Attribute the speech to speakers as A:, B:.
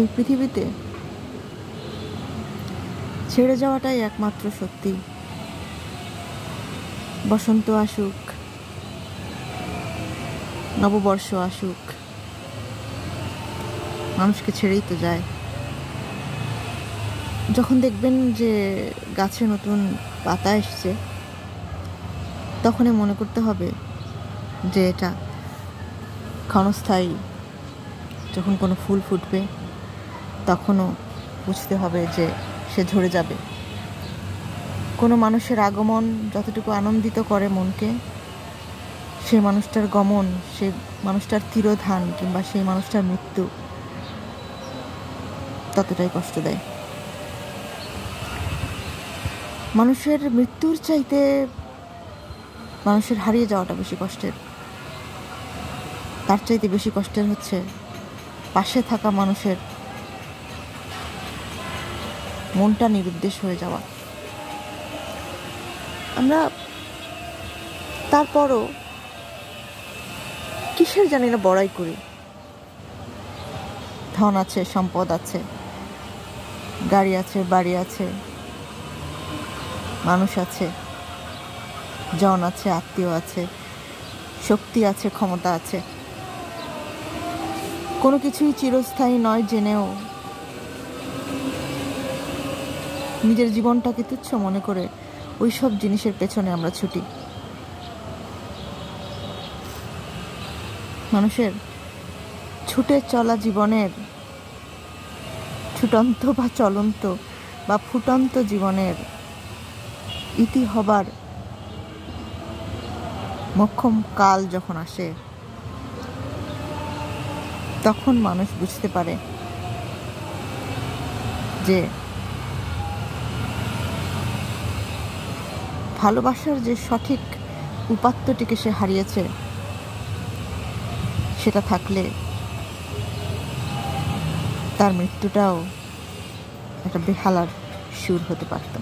A: এই পৃথিবীতে ছেড়ে যাওয়াটাই একমাত্র সত্যি। বসন্ত আসুক, নববর্ষ আসুক, মানুষকে ছেড়েই তো যায়। যখন দেখবেন যে গাছে নতুন পাতা এসছে, তখনই মনে করতে হবে যে এটা ক্ষণস্থায়ী। যখন কোনো ফুল ফুটবে, তখনও বুঝতে হবে যে সে ঝরে যাবে। কোনো মানুষের আগমন যতটুকু আনন্দিত করে মনকে, সেই মানুষটার গমন, সেই মানুষটার তিরোধান কিংবা সেই মানুষটার মৃত্যু ততটাই কষ্ট দেয়। মানুষের মৃত্যুর চাইতে মানুষের হারিয়ে যাওয়াটা বেশি কষ্টের। তার চাইতে বেশি কষ্টের হচ্ছে পাশে থাকা মানুষের মনটা নিরুদ্দেশ হয়ে যাওয়া। আমরা তারপরও কিসের জানি না বড়াই করি। ধন আছে, সম্পদ আছে, গাড়ি আছে, বাড়ি আছে, মানুষ আছে, জন আছে, আত্মীয় আছে, শক্তি আছে, ক্ষমতা আছে। কোনো কিছুই চিরস্থায়ী নয় জেনেও নিজের জীবনটাকে তুচ্ছ মনে করে ওই সব জিনিসের পেছনে আমরা ছুটি। মানুষের ছুটে চলা জীবনের, ছুটন্ত বা চলন্ত বা ফুটন্ত জীবনের ইতি হবার মোক্ষম কাল যখন আসে, তখন মানুষ বুঝতে পারে যে ভালোবাসার যে সঠিক উপাত্তটিকে সে হারিয়েছে, সেটা থাকলে তার মৃত্যুটাও একটা বেহালার সুর হতে পারত।